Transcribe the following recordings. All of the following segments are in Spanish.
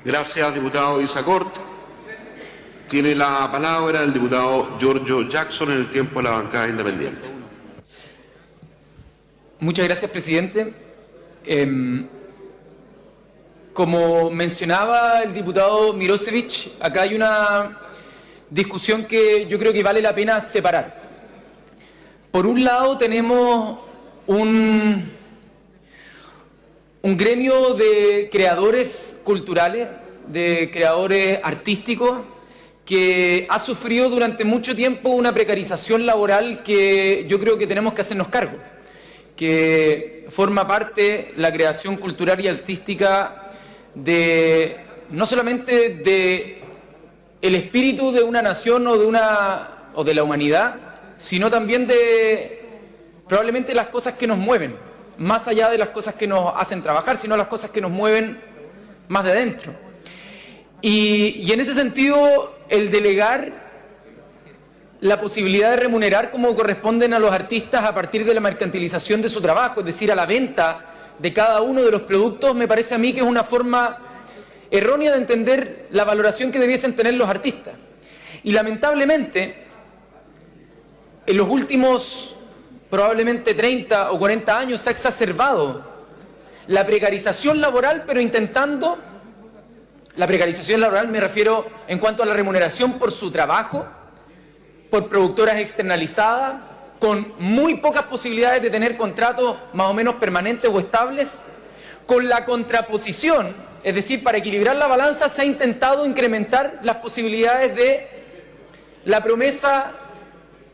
Gracias, diputado Isacort. Tiene la palabra el diputado Giorgio Jackson en el tiempo de la bancada independiente. Muchas gracias, presidente. Como mencionaba el diputado Mirosevic, acá hay una discusión que yo creo que vale la pena separar. Por un lado tenemos un gremio de creadores culturales, de creadores artísticos, que ha sufrido durante mucho tiempo una precarización laboral que yo creo que tenemos que hacernos cargo, que forma parte la creación cultural y artística de no solamente de el espíritu de una nación o de la humanidad, sino también de probablemente las cosas que nos mueven, más allá de las cosas que nos hacen trabajar, sino las cosas que nos mueven más de adentro. Y en ese sentido, el delegar la posibilidad de remunerar como corresponden a los artistas a partir de la mercantilización de su trabajo, es decir, a la venta de cada uno de los productos, me parece a mí que es una forma errónea de entender la valoración que debiesen tener los artistas. Y lamentablemente, en los últimos probablemente 30 o 40 años se ha exacerbado la precarización laboral, pero intentando, la precarización laboral me refiero en cuanto a la remuneración por su trabajo, por productoras externalizadas, con muy pocas posibilidades de tener contratos más o menos permanentes o estables, con la contraposición, es decir, para equilibrar la balanza se ha intentado incrementar las posibilidades de la promesa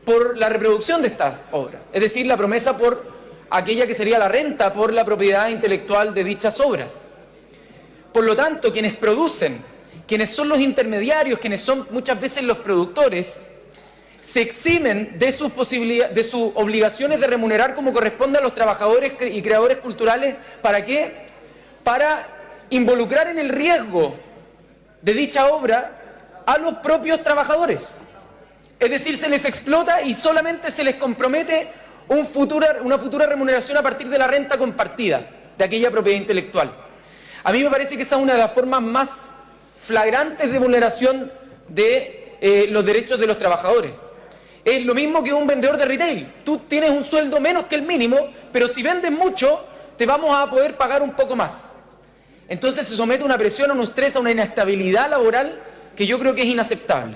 por la reproducción de estas obras, es decir, la promesa por aquella que sería la renta por la propiedad intelectual de dichas obras. Por lo tanto, quienes producen, quienes son los intermediarios, quienes son muchas veces los productores, se eximen de sus posibilidades, de sus obligaciones de remunerar como corresponde a los trabajadores y creadores culturales. ¿Para qué? Para involucrar en el riesgo de dicha obra a los propios trabajadores. Es decir, se les explota y solamente se les compromete una futura remuneración a partir de la renta compartida de aquella propiedad intelectual. A mí me parece que esa es una de las formas más flagrantes de vulneración de los derechos de los trabajadores. Es lo mismo que un vendedor de retail. Tú tienes un sueldo menos que el mínimo, pero si vendes mucho, te vamos a poder pagar un poco más. Entonces se somete a una presión, a un estrés, a una inestabilidad laboral que yo creo que es inaceptable.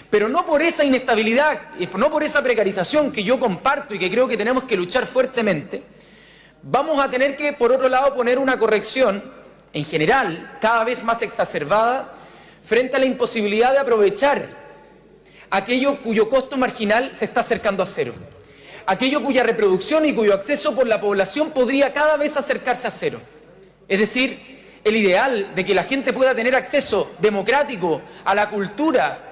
Pero no por esa inestabilidad, no por esa precarización que yo comparto y que creo que tenemos que luchar fuertemente, vamos a tener que, por otro lado, poner una corrección, en general, cada vez más exacerbada, frente a la imposibilidad de aprovechar aquello cuyo costo marginal se está acercando a cero, aquello cuya reproducción y cuyo acceso por la población podría cada vez acercarse a cero. Es decir, el ideal de que la gente pueda tener acceso democrático a la cultura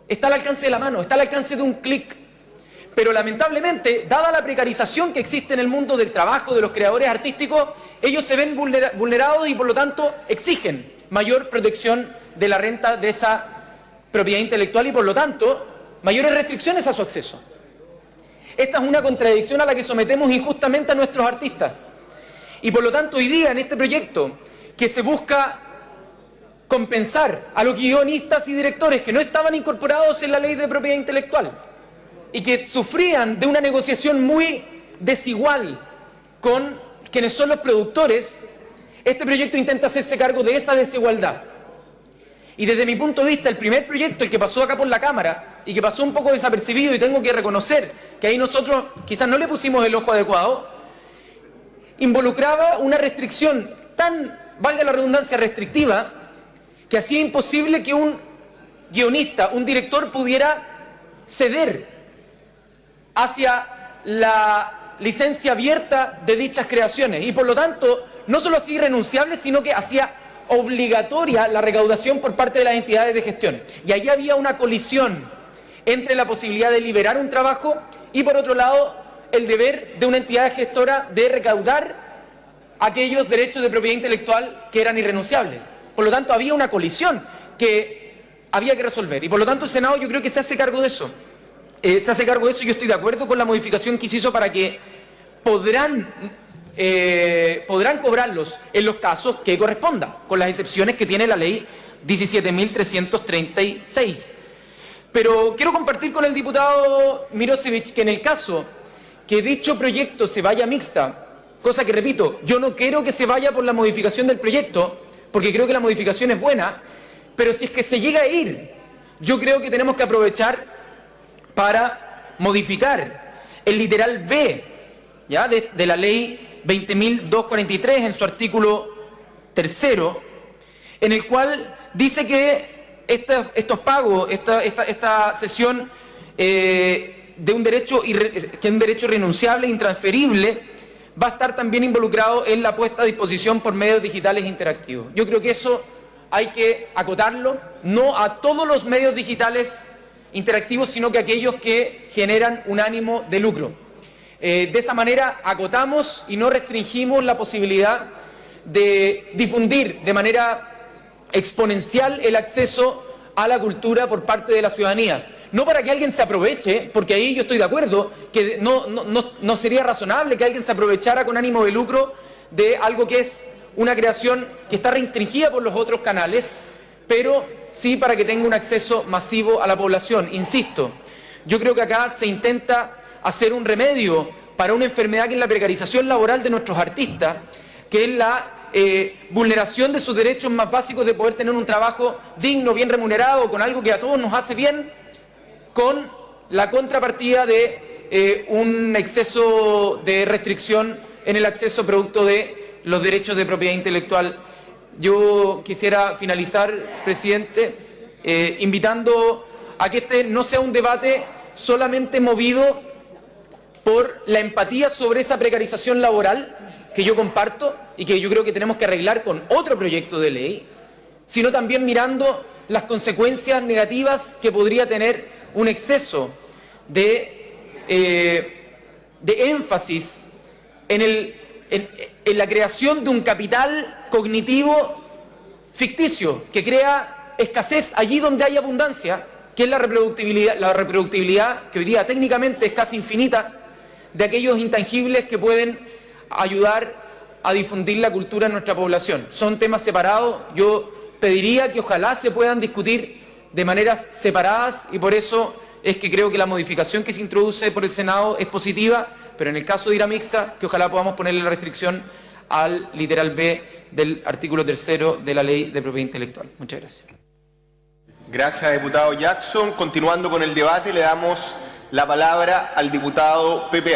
está al alcance de la mano, está al alcance de un clic. Pero lamentablemente, dada la precarización que existe en el mundo del trabajo de los creadores artísticos, ellos se ven vulnerados y por lo tanto exigen mayor protección de la renta de esa propiedad intelectual y por lo tanto mayores restricciones a su acceso. Esta es una contradicción a la que sometemos injustamente a nuestros artistas. Y por lo tanto hoy día en este proyecto que se busca compensar a los guionistas y directores que no estaban incorporados en la ley de propiedad intelectual y que sufrían de una negociación muy desigual con quienes son los productores, este proyecto intenta hacerse cargo de esa desigualdad. Y desde mi punto de vista, el primer proyecto, el que pasó acá por la Cámara y que pasó un poco desapercibido, y tengo que reconocer que ahí nosotros quizás no le pusimos el ojo adecuado, involucraba una restricción tan, valga la redundancia, restrictiva, que hacía imposible que un guionista, un director pudiera ceder hacia la licencia abierta de dichas creaciones y por lo tanto no solo hacía irrenunciable, sino que hacía obligatoria la recaudación por parte de las entidades de gestión. Y ahí había una colisión entre la posibilidad de liberar un trabajo y por otro lado el deber de una entidad gestora de recaudar aquellos derechos de propiedad intelectual que eran irrenunciables. Por lo tanto había una colisión que había que resolver y por lo tanto el Senado yo creo que se hace cargo de eso. Se hace cargo de eso y yo estoy de acuerdo con la modificación que se hizo para que podrán podrán cobrarlos en los casos que corresponda, con las excepciones que tiene la ley 17.336. Pero quiero compartir con el diputado Mirosevic que en el caso que dicho proyecto se vaya mixta, cosa que repito, yo no quiero que se vaya por la modificación del proyecto, porque creo que la modificación es buena, pero si es que se llega a ir, yo creo que tenemos que aprovechar para modificar el literal B, ¿ya? de la ley 20.243 en su artículo 3º, en el cual dice que estos pagos, esta cesión de un derecho, que es un derecho irrenunciable e intransferible, va a estar también involucrado en la puesta a disposición por medios digitales interactivos. Yo creo que eso hay que acotarlo, no a todos los medios digitales interactivos, sino que a aquellos que generan un ánimo de lucro. De esa manera acotamos y no restringimos la posibilidad de difundir de manera exponencial el acceso a la cultura por parte de la ciudadanía. No para que alguien se aproveche, porque ahí yo estoy de acuerdo, que no sería razonable que alguien se aprovechara con ánimo de lucro de algo que es una creación que está restringida por los otros canales, pero sí para que tenga un acceso masivo a la población. Insisto, yo creo que acá se intenta hacer un remedio para una enfermedad que es la precarización laboral de nuestros artistas, que es la vulneración de sus derechos más básicos de poder tener un trabajo digno, bien remunerado, con algo que a todos nos hace bien, con la contrapartida de un exceso de restricción en el acceso producto de los derechos de propiedad intelectual. Yo quisiera finalizar, presidente, invitando a que este no sea un debate solamente movido por la empatía sobre esa precarización laboral que yo comparto y que yo creo que tenemos que arreglar con otro proyecto de ley, sino también mirando las consecuencias negativas que podría tener un exceso de énfasis en la creación de un capital cognitivo ficticio que crea escasez allí donde hay abundancia, que es la reproductibilidad que hoy día técnicamente es casi infinita, de aquellos intangibles que pueden ayudar a difundir la cultura en nuestra población. Son temas separados. Yo pediría que ojalá se puedan discutir de maneras separadas y por eso es que creo que la modificación que se introduce por el Senado es positiva, pero en el caso de ir a mixta, que ojalá podamos ponerle la restricción al literal B del artículo 3º de la Ley de Propiedad Intelectual. Muchas gracias. Gracias, diputado Jackson. Continuando con el debate, le damos la palabra al diputado Pepe